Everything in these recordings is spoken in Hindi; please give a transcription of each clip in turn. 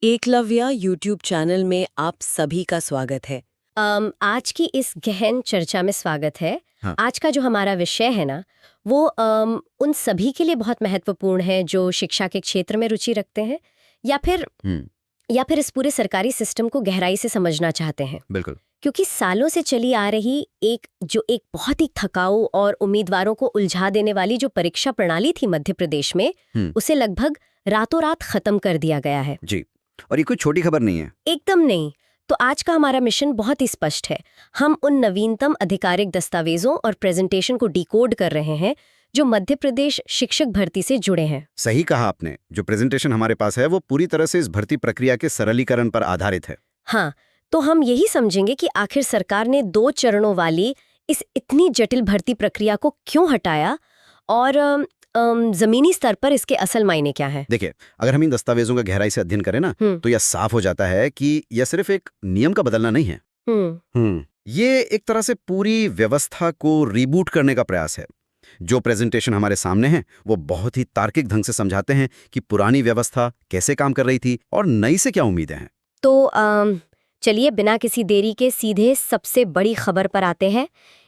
एकलव्य यूट्यूब चैनल में आप सभी का स्वागत है। आज की इस गहन चर्चा में स्वागत है। हाँ। आज का जो हमारा विषय है ना, वो उन सभी के लिए बहुत महत्वपूर्ण है जो शिक्षा के क्षेत्र में रुचि रखते हैं या फिर इस पूरे सरकारी सिस्टम को गहराई से समझना चाहते हैं। बिल्कुल। क्योंकि सालों से चली आ रही एक बहुत ही थकाऊ और उम्मीदवारों को उलझा देने वाली जो परीक्षा प्रणाली थी मध्य प्रदेश में, उसे लगभग रातों रात खत्म कर दिया गया है। जी, और ये कोई छोटी खबर नहीं है। एकदम नहीं। तो आज का हमारा मिशन बहुत ही स्पष्ट है। हम उन नवीनतम आधिकारिक दस्तावेजों और प्रेजेंटेशन को डिकोड कर रहे हैं जो मध्य प्रदेश शिक्षक भर्ती से जुड़े हैं। सही कहा आपने। जो प्रेजेंटेशन हमारे पास है वो पूरी तरह से इस भर्ती प्रक्रिया के सरलीकरण पर आधारित है। हाँ, तो हम यही समझेंगे कि आखिर सरकार ने 2 चरणों वाली इस इतनी जटिल भर्ती प्रक्रिया को क्यों हटाया और जमीनी स्तर पर इसके असल मायने क्या है। देखिए, अगर हम इन दस्तावेजों का गहराई से अध्ययन करें ना, तो यह साफ हो जाता है कि यह सिर्फ एक नियम का बदलना नहीं है। ये एक तरह से पूरी व्यवस्था को रीबूट करने का प्रयास है। जो प्रेजेंटेशन हमारे सामने है वो बहुत ही तार्किक ढंग से समझाते हैं कि पुरानी व्यवस्था कैसे काम कर रही थी और नई से क्या उम्मीदें हैं। तो चलिए बिना किसी देरी के सीधे सबसे बड़ी खबर पर आते हैं।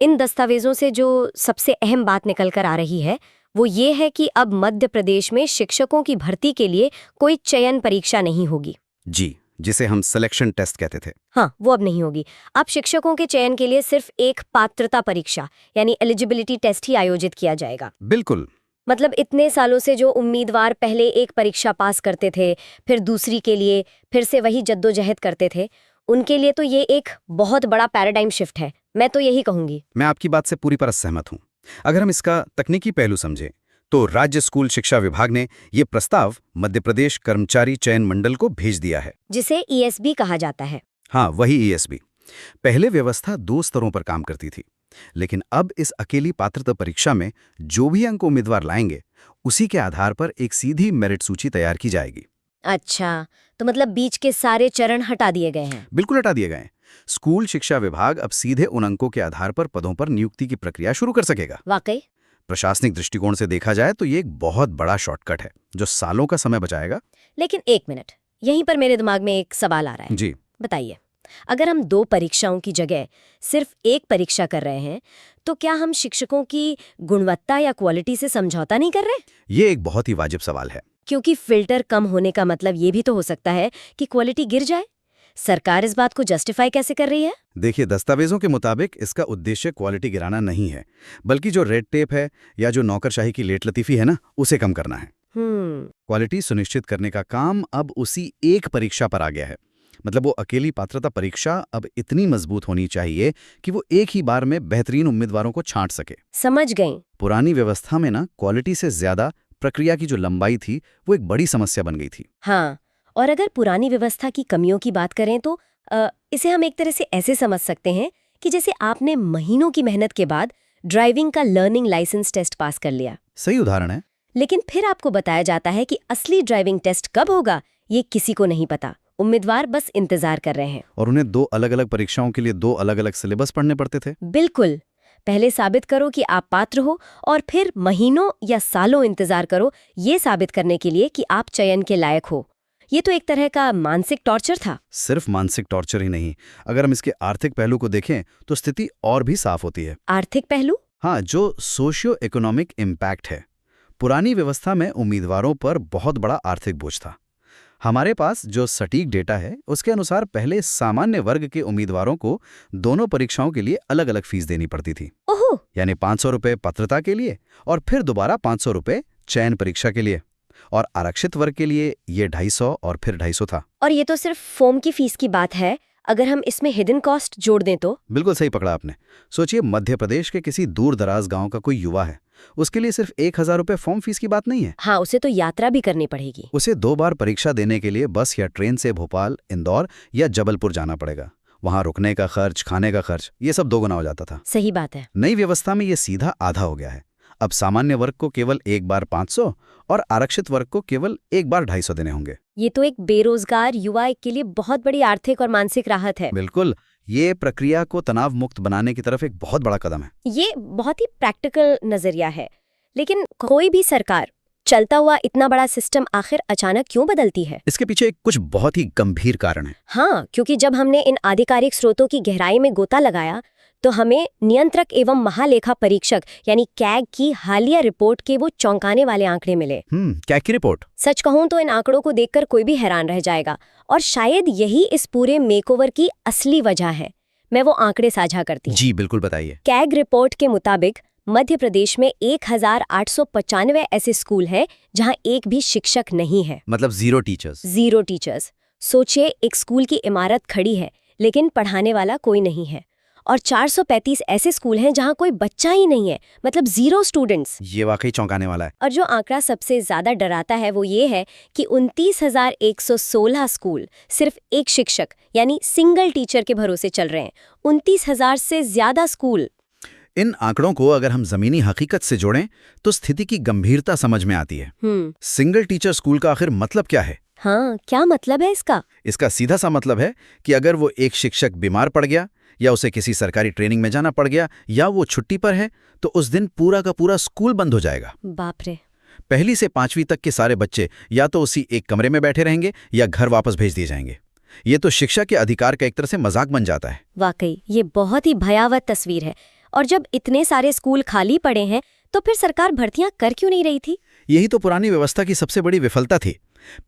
इन दस्तावेजों से जो सबसे अहम बात निकल कर आ रही है वो ये है कि अब मध्य प्रदेश में शिक्षकों की भर्ती के लिए कोई चयन परीक्षा नहीं होगी। जी, जिसे हम सिलेक्शन टेस्ट कहते थे। हाँ, वो अब नहीं होगी। अब शिक्षकों के चयन के लिए सिर्फ एक पात्रता परीक्षा यानी एलिजिबिलिटी टेस्ट ही आयोजित किया जाएगा। बिल्कुल। मतलब इतने सालों से जो उम्मीदवार पहले एक परीक्षा पास करते थे, फिर दूसरी के लिए फिर से वही जद्दोजहद करते थे, उनके लिए तो ये एक बहुत बड़ा पैराडाइम शिफ्ट है। मैं तो यही कहूंगी। मैं आपकी बात से पूरी तरह सहमत हूँ। अगर हम इसका तकनीकी पहलू समझें तो राज्य स्कूल शिक्षा विभाग ने ये प्रस्ताव मध्य प्रदेश कर्मचारी चयन मंडल को भेज दिया है, जिसे ईएसबी कहा जाता है। हाँ, वही ईएसबी। पहले व्यवस्था 2 स्तरों पर काम करती थी, लेकिन अब इस अकेली पात्रता परीक्षा में जो भी अंक उम्मीदवार लाएंगे उसी के आधार पर एक सीधी मेरिट सूची तैयार की जाएगी। अच्छा, तो मतलब बीच के सारे चरण हटा दिए गए हैं। बिल्कुल हटा दिए गए। स्कूल शिक्षा विभाग अब सीधे उन अंकों के आधार पर पदों पर नियुक्ति की प्रक्रिया शुरू कर सकेगा। वाकई प्रशासनिक दृष्टिकोण से देखा जाए तो ये एक बहुत बड़ा शॉर्टकट है जो सालों का समय बचाएगा। लेकिन एक मिनट, यहीं पर मेरे दिमाग में एक सवाल आ रहा है। जी बताइए, अगर हम 2 परीक्षाओं की जगह सिर्फ एक परीक्षा कर रहे हैं तो क्या हम शिक्षकों की गुणवत्ता या क्वालिटी से समझौता नहीं कर रहे? ये एक बहुत ही वाजिब सवाल है। क्योंकि फिल्टर कम होने का मतलब ये भी तो हो सकता है कि क्वालिटी गिर जाए। सरकार इस बात को जस्टिफाई कैसे कर रही है? देखिए, दस्तावेजों के मुताबिक इसका उद्देश्य क्वालिटी गिराना नहीं है, बल्कि जो रेड टेप है या जो नौकरशाही की लेट लतीफी है ना, उसे कम करना है। क्वालिटी सुनिश्चित करने का काम अब उसी एक परीक्षा पर आ गया है। मतलब वो अकेली पात्रता परीक्षा अब इतनी मजबूत होनी चाहिए कि वो एक ही बार में बेहतरीन उम्मीदवारों को छांट सके। समझ गई। पुरानी व्यवस्था में ना क्वालिटी से ज्यादा प्रक्रिया की जो लंबाई थी वो एक बड़ी समस्या बन गई थी। हाँ, और अगर पुरानी व्यवस्था की कमियों की बात करें तो इसे हम एक तरह से ऐसे समझ सकते हैं कि जैसे आपने महीनों की मेहनत के बाद ड्राइविंग का लर्निंग लाइसेंस टेस्ट पास कर लिया। सही उदाहरण है। लेकिन फिर आपको बताया जाता है कि असली ड्राइविंग टेस्ट कब होगा ये किसी को नहीं पता। उम्मीदवार बस इंतजार कर रहे हैं। और उन्हें 2 अलग-अलग परीक्षाओं के लिए 2 अलग-अलग सिलेबस पढ़ने पड़ते थे। बिल्कुल। पहले साबित करो कि आप पात्र हो और फिर महीनों या सालों इंतजार करो ये साबित करने के लिए कि आप चयन के लायक हो। ये तो एक तरह का मानसिक टॉर्चर था। सिर्फ मानसिक टॉर्चर ही नहीं, अगर हम इसके आर्थिक पहलू को देखें तो स्थिति और भी साफ होती है। आर्थिक पहलू? हाँ, जो सोशियो इकोनॉमिक इम्पैक्ट है। पुरानी व्यवस्था में उम्मीदवारों पर बहुत बड़ा आर्थिक बोझ था। हमारे पास जो सटीक डेटा है उसके अनुसार पहले सामान्य वर्ग के उम्मीदवारों को दोनों परीक्षाओं के लिए अलग अलग फीस देनी पड़ती थी। ओहो! यानी 500 रुपये पात्रता के लिए और फिर दोबारा 500 रुपये चयन परीक्षा के लिए। और आरक्षित वर्ग के लिए ये 250 और फिर 250 था। और ये तो सिर्फ फॉर्म की फीस की बात है। अगर हम इसमें हिडन कॉस्ट जोड़ दें तो? बिल्कुल सही पकड़ा आपने। सोचिए, मध्य प्रदेश के किसी दूर दराज गांव का कोई युवा है, उसके लिए सिर्फ 1000 रुपये फॉर्म फीस की बात नहीं है। हाँ, उसे तो यात्रा भी करनी पड़ेगी। उसे 2 बार परीक्षा देने के लिए बस या ट्रेन से भोपाल, इंदौर या जबलपुर जाना पड़ेगा। वहां रुकने का खर्च, खाने का खर्च, ये सब 2 गुना हो जाता था। सही बात है। नई व्यवस्था में ये सीधा आधा हो गया है। अब सामान्य वर्ग को केवल एक बार 500 और आरक्षित वर्ग को केवल एक बार 250 देने होंगे। ये तो एक बेरोजगार युवा के लिए बहुत बड़ी आर्थिक और मानसिक राहत है। बिल्कुल, ये प्रक्रिया को तनाव मुक्त बनाने की तरफ एक बहुत बड़ा कदम है। ये बहुत ही प्रैक्टिकल नजरिया है। लेकिन कोई भी सरकार चलता हुआ इतना बड़ा सिस्टम आखिर अचानक क्यों बदलती है? इसके पीछे कुछ बहुत ही गंभीर कारण है। हाँ, क्योंकि जब हमने इन आधिकारिक स्रोतों की गहराई में गोता लगाया तो हमें नियंत्रक एवं महालेखा परीक्षक यानी कैग की हालिया रिपोर्ट के वो चौंकाने वाले आंकड़े मिले। कैग की रिपोर्ट? सच कहूं तो इन आंकड़ों को देखकर कोई भी हैरान रह जाएगा, और शायद यही इस पूरे मेकओवर की असली वजह है। मैं वो आंकड़े साझा करती हूं। जी बिल्कुल, बताइए। कैग रिपोर्ट के मुताबिक मध्य प्रदेश में 1895 ऐसे स्कूल हैं जहां एक भी शिक्षक नहीं है। मतलब जीरो टीचर्स? Zero teachers. सोचिए, एक स्कूल की इमारत खड़ी है लेकिन पढ़ाने वाला कोई नहीं है। और 435 ऐसे स्कूल हैं जहां कोई बच्चा ही नहीं है, मतलब जीरो स्टूडेंट्स। ये वाकई चौंकाने वाला है। और जो आंकड़ा सबसे ज्यादा डराता है वो ये है कि 29,116 स्कूल सिर्फ एक शिक्षक यानी सिंगल टीचर के भरोसे चल रहे हैं। 29,000 से ज्यादा स्कूल। इन आंकड़ों को अगर हम जमीनी हकीकत से जोड़ें तो स्थिति की गंभीरता समझ में आती है। सिंगल टीचर स्कूल का आखिर मतलब क्या है? हाँ, क्या मतलब है इसका? इसका सीधा सा मतलब है कि अगर वो एक शिक्षक बीमार पड़ गया या उसे किसी सरकारी ट्रेनिंग में जाना पड़ गया या वो छुट्टी पर है तो उस दिन पूरा का पूरा स्कूल बंद हो जाएगा। बाप रे। 1 से 5वीं तक के सारे बच्चे या तो उसी एक कमरे में बैठे रहेंगे या घर वापस भेज दिए जाएंगे। ये तो शिक्षा के अधिकार का एक तरह से मजाक बन जाता है। वाकई ये बहुत ही भयावह तस्वीर है। और जब इतने सारे स्कूल खाली पड़े हैं तो फिर सरकार भर्तियां कर क्यों नहीं रही थी? यही तो पुरानी व्यवस्था की सबसे बड़ी विफलता थी।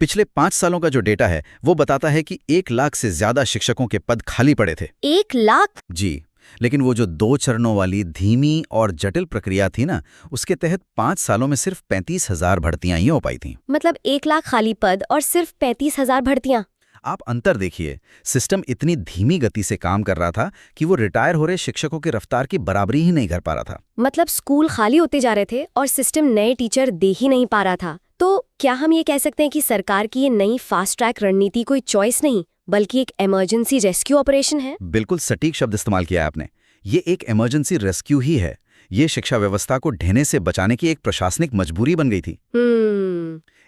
पिछले 5 सालों का जो डेटा है वो बताता है कि 1 लाख से ज्यादा शिक्षकों के पद खाली पड़े थे। 1 लाख? जी, लेकिन वो जो 2 चरणों वाली धीमी और जटिल प्रक्रिया थी ना, उसके तहत 5 सालों में सिर्फ 35,000 भर्तियां ही हो पाई थीं। मतलब 1 लाख खाली पद और सिर्फ 35,000 भर्तियां। आप अंतर देखिए। सिस्टम इतनी धीमी गति से काम कर रहा था कि वो रिटायर हो रहे शिक्षकों की रफ्तार की बराबरी ही नहीं कर पा रहा था। मतलब स्कूल खाली होते जा रहे थे और सिस्टम नए टीचर दे ही नहीं पा रहा था। तो क्या हम ये कह सकते हैं कि सरकार की ये नई फास्ट ट्रैक रणनीति कोई चॉइस नहीं बल्कि एक इमरजेंसी रेस्क्यू ऑपरेशन है? बिल्कुल सटीक शब्द इस्तेमाल किया आपने। ये एक इमरजेंसी रेस्क्यू ही है। ये शिक्षा व्यवस्था को ढहने से बचाने की एक प्रशासनिक मजबूरी बन गई थी।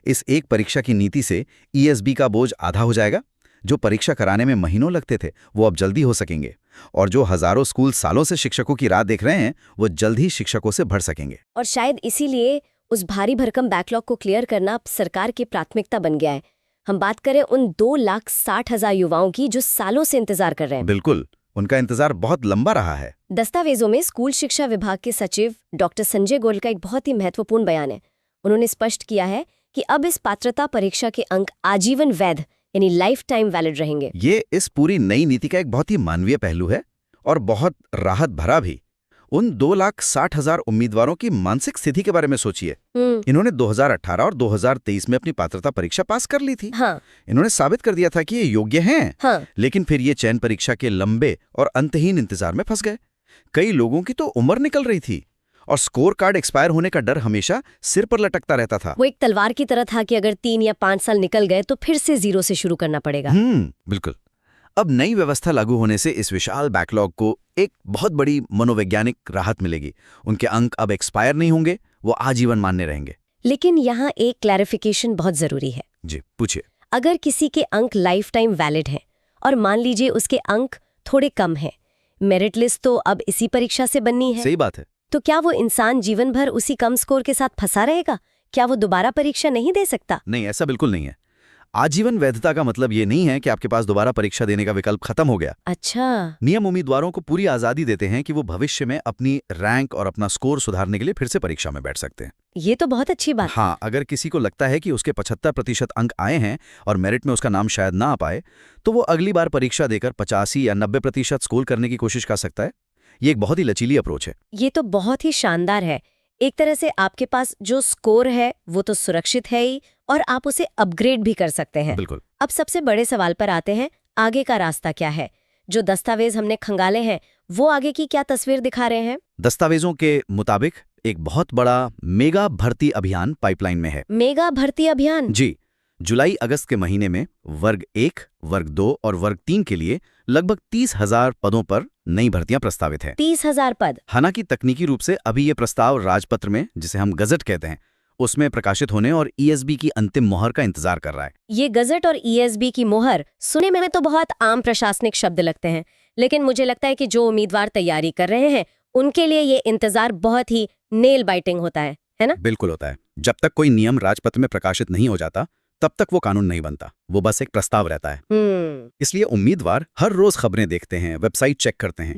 इस एक परीक्षा की नीति से ईएसबी का बोझ आधा हो जाएगा। जो परीक्षा कराने में महीनों लगते थे वो अब जल्दी हो सकेंगे, और जो हजारों स्कूल सालों से शिक्षकों की राह देख रहे हैं वो जल्द ही शिक्षकों से भर सकेंगे। और शायद इसीलिए उस भारी भरकम बैकलॉग को क्लियर करना अब सरकार की प्राथमिकता बन गया है। हम बात करें उन 2,60,000 युवाओं की जो सालों से इंतजार कर रहे हैं। बिल्कुल, उनका इंतजार बहुत लंबा रहा है। दस्तावेजों में स्कूल शिक्षा विभाग के सचिव डॉक्टर संजय गोयल का एक बहुत ही महत्वपूर्ण बयान है। उन्होंने स्पष्ट किया है कि अब इस पात्रता परीक्षा के अंक आजीवन वैध यानी लाइफ टाइम वैलिड रहेंगे। ये इस पूरी नई नीति का एक बहुत ही मानवीय पहलू है और बहुत राहत भरा भी। उन 2,60,000 उम्मीदवारों की मानसिक स्थिति के बारे में सोचिए। इन्होंने 2018 और 2023 में अपनी पात्रता परीक्षा पास कर ली थी। हाँ। इन्होंने साबित कर दिया था कि ये योग्य हैं। हाँ। लेकिन फिर ये चयन परीक्षा के लंबे और अंतहीन इंतजार में फंस गए। कई लोगों की तो उम्र निकल रही थी और स्कोर कार्ड एक्सपायर होने का डर हमेशा सिर पर लटकता रहता था। वो एक तलवार की तरह था कि अगर 3 या 5 साल निकल गए तो फिर से जीरो से शुरू करना पड़ेगा। बिल्कुल। अब नई व्यवस्था लागू होने से इस विशाल बैकलॉग को एक बहुत बड़ी मनोवैज्ञानिक राहत मिलेगी। उनके अंक अब एक्सपायर नहीं होंगे, वो आजीवन मान्य रहेंगे। लेकिन यहाँ एक क्लैरिफिकेशन बहुत जरूरी है। जी पूछिए। अगर किसी के अंक लाइफ टाइम वैलिड हैं और मान लीजिए उसके अंक थोड़े कम हैं, मेरिट लिस्ट तो अब इसी परीक्षा से बननी है। सही बात है। तो क्या वो इंसान जीवन भर उसी कम स्कोर के साथ फंसा रहेगा? क्या वो दोबारा परीक्षा नहीं दे सकता? नहीं, ऐसा बिल्कुल नहीं है। आजीवन वैधता का मतलब ये नहीं है कि आपके पास दोबारा परीक्षा देने का विकल्प खत्म हो गया। अच्छा। नियम उम्मीदवारों को पूरी आजादी देते हैं कि वो भविष्य में अपनी रैंक और अपना स्कोर सुधारने के लिए फिर से परीक्षा में बैठ सकते हैं। ये तो बहुत अच्छी बात। हाँ, अगर किसी को लगता है कि उसके 75% अंक आए हैं और मेरिट में उसका नाम शायद ना आ पाए तो वो अगली बार परीक्षा देकर 85 या 90% स्कोर करने की कोशिश कर सकता है। ये एक बहुत ही लचीली अप्रोच है। ये तो बहुत ही शानदार है। एक तरह से आपके पास जो स्कोर है वो तो सुरक्षित है ही और आप उसे अपग्रेड भी कर सकते हैं। बिल्कुल। अब सबसे बड़े सवाल पर आते हैं, आगे का रास्ता क्या है? जो दस्तावेज हमने खंगाले हैं वो आगे की क्या तस्वीर दिखा रहे हैं? दस्तावेजों के मुताबिक एक बहुत बड़ा मेगा भर्ती अभियान पाइपलाइन में है। मेगा भर्ती अभियान? जी। जुलाई अगस्त के महीने में वर्ग 1, वर्ग 2 और वर्ग 3 के लिए लगभग 30,000 पदों पर नई भर्तियां प्रस्तावित हैं। 30,000 पद? हालांकि तकनीकी रूप से अभी ये प्रस्ताव राजपत्र में, जिसे हम गजट कहते हैं, उसमें प्रकाशित होने और ईएसबी की अंतिम मोहर का इंतजार कर रहा है। ये गजट और ईएसबी की मोहर सुने में तो बहुत आम प्रशासनिक शब्द लगते हैं, लेकिन मुझे लगता है कि जो उम्मीदवार तैयारी कर रहे हैं उनके लिए ये इंतजार बहुत ही नेल बाइटिंग होता है ना? बिल्कुल होता है। जब तक कोई नियम राजपत्र में प्रकाशित नहीं हो जाता तब तक वो कानून नहीं बनता, वो बस एक प्रस्ताव रहता है। इसलिए उम्मीदवार हर रोज खबरें देखते हैं, वेबसाइट चेक करते हैं,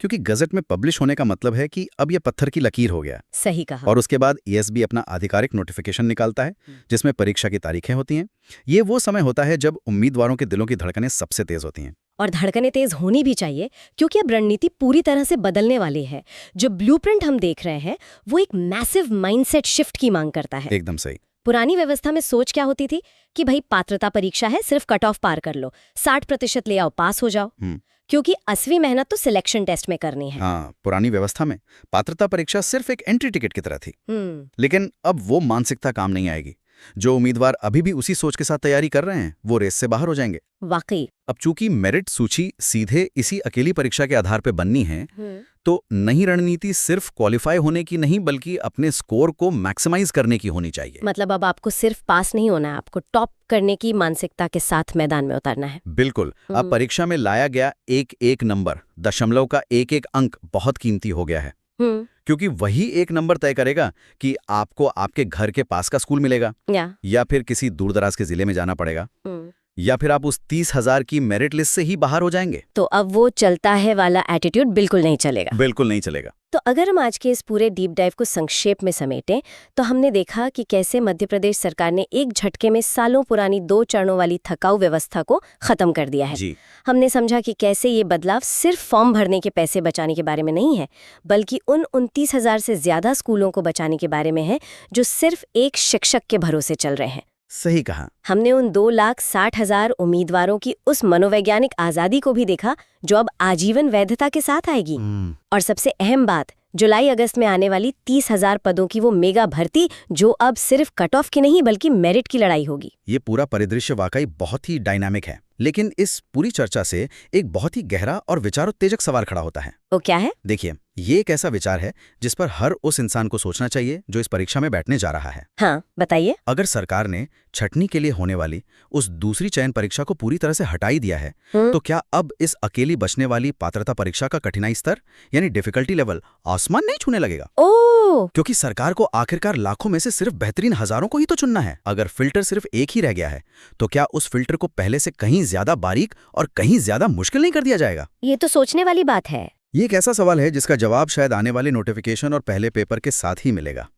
क्योंकि गजट में पब्लिश होने का मतलब है कि अब ये पत्थर की लकीर हो गया। सही कहा। और उसके बाद ESB अपना आधिकारिक नोटिफिकेशन निकालता है जिसमें परीक्षा की तारीखें होती हैं। ये वो समय होता है जब उम्मीदवारों के दिलों की धड़कनें सबसे तेज होती हैं। और धड़कनें तेज होनी भी चाहिए, क्योंकि अब रणनीति पूरी तरह से बदलने वाली है। जो ब्लूप्रिंट हम देख रहे हैं वो एक मैसिव माइंडसेट शिफ्ट की मांग करता है। एकदम सही। पुरानी व्यवस्था में सोच क्या होती थी कि भाई पात्रता परीक्षा है, सिर्फ कट ऑफ पार कर लो, 60% ले आओ, पास हो जाओ, क्योंकि असली मेहनत तो सिलेक्शन टेस्ट में करनी है। हाँ, पुरानी व्यवस्था में पात्रता परीक्षा सिर्फ एक एंट्री टिकट की तरह थी। लेकिन अब वो मानसिकता काम नहीं आएगी। जो उम्मीदवार अभी भी उसी सोच के साथ तैयारी कर रहे हैं वो रेस से बाहर हो जाएंगे। वाकई। अब चूंकि मेरिट सूची सीधे इसी अकेली परीक्षा के आधार पर बननी है, तो नई रणनीति सिर्फ क्वालिफाई होने की नहीं बल्कि अपने स्कोर को मैक्सिमाइज करने की होनी चाहिए। मतलब अब आपको सिर्फ पास नहीं होना है, आपको टॉप करने की मानसिकता के साथ मैदान में उतरना है। बिल्कुल। अब परीक्षा में लाया गया एक नंबर, दशमलव का एक अंक बहुत कीमती हो गया है, क्योंकि वही एक नंबर तय करेगा कि आपको आपके घर के पास का स्कूल मिलेगा या फिर किसी दूरदराज के जिले में जाना पड़ेगा, या फिर आप उस 30,000 की मेरिट लिस्ट से ही बाहर हो जाएंगे। तो अब वो चलता है वाला एटीट्यूड बिल्कुल नहीं चलेगा। बिल्कुल नहीं चलेगा। तो अगर हम आज के इस पूरे डीप डाइव को संक्षेप में समेटें तो हमने देखा कि कैसे मध्य प्रदेश सरकार ने एक झटके में सालों पुरानी 2 चरणों वाली थकाऊ व्यवस्था को खत्म कर दिया है। हमने समझा कि कैसे ये बदलाव सिर्फ फॉर्म भरने के पैसे बचाने के बारे में नहीं है, बल्कि उन 29,000 से ज्यादा स्कूलों को बचाने के बारे में है जो सिर्फ एक शिक्षक के भरोसे चल रहे हैं। सही कहा। हमने उन 2,60,000 उम्मीदवारों की उस मनोवैज्ञानिक आजादी को भी देखा जो अब आजीवन वैधता के साथ आएगी। और सबसे अहम बात, जुलाई अगस्त में आने वाली 30,000 पदों की वो मेगा भर्ती जो अब सिर्फ कट ऑफ की नहीं बल्कि मेरिट की लड़ाई होगी। ये पूरा परिदृश्य वाकई बहुत ही डायनामिक है। लेकिन इस पूरी चर्चा से एक बहुत ही गहरा और विचारोत्तेजक सवाल खड़ा होता है। वो क्या है? देखिए, ये एक ऐसा विचार है जिस पर हर उस इंसान को सोचना चाहिए जो इस परीक्षा में बैठने जा रहा है। हाँ, बताइए। अगर सरकार ने छटनी के लिए होने वाली उस दूसरी चयन परीक्षा को पूरी तरह से हटा ही दिया है, तो क्या अब इस अकेली बचने वाली पात्रता परीक्षा का कठिनाई स्तर यानी डिफिकल्टी लेवल आसमान नहीं छूने लगेगा? क्योंकि सरकार को आखिरकार लाखों में से सिर्फ बेहतरीन हजारों को ही तो चुनना है। अगर फिल्टर सिर्फ एक ही रह गया है तो क्या उस फिल्टर को पहले से कहीं ज्यादा बारीक और कहीं ज्यादा मुश्किल नहीं कर दिया जाएगा? ये तो सोचने वाली बात है। ये एक ऐसा सवाल है जिसका जवाब शायद आने वाले नोटिफिकेशन और पहले पेपर के साथ ही मिलेगा।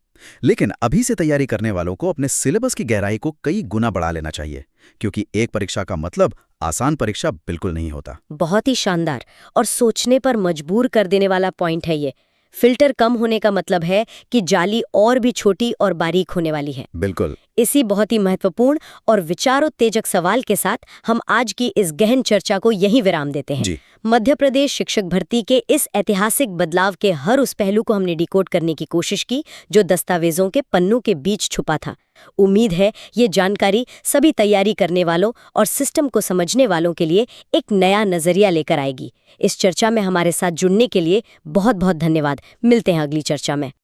लेकिन अभी से तैयारी करने वालों को अपने सिलेबस की गहराई को कई गुना बढ़ा लेना चाहिए, क्योंकि एक परीक्षा का मतलब आसान परीक्षा बिल्कुल नहीं होता। बहुत ही शानदार और सोचने पर मजबूर कर देने वाला पॉइंट है ये। फिल्टर कम होने का मतलब है कि जाली और भी छोटी और बारीक होने वाली है। बिल्कुल। इसी बहुत ही महत्वपूर्ण और विचारोत्तेजक सवाल के साथ हम आज की इस गहन चर्चा को यहीं विराम देते हैं। मध्य प्रदेश शिक्षक भर्ती के इस ऐतिहासिक बदलाव के हर उस पहलू को हमने डिकोड करने की कोशिश की जो दस्तावेजों के पन्नों के बीच छुपा था। उम्मीद है ये जानकारी सभी तैयारी करने वालों और सिस्टम को समझने वालों के लिए एक नया नजरिया लेकर आएगी। इस चर्चा में हमारे साथ जुड़ने के लिए बहुत बहुत धन्यवाद। मिलते हैं अगली चर्चा में।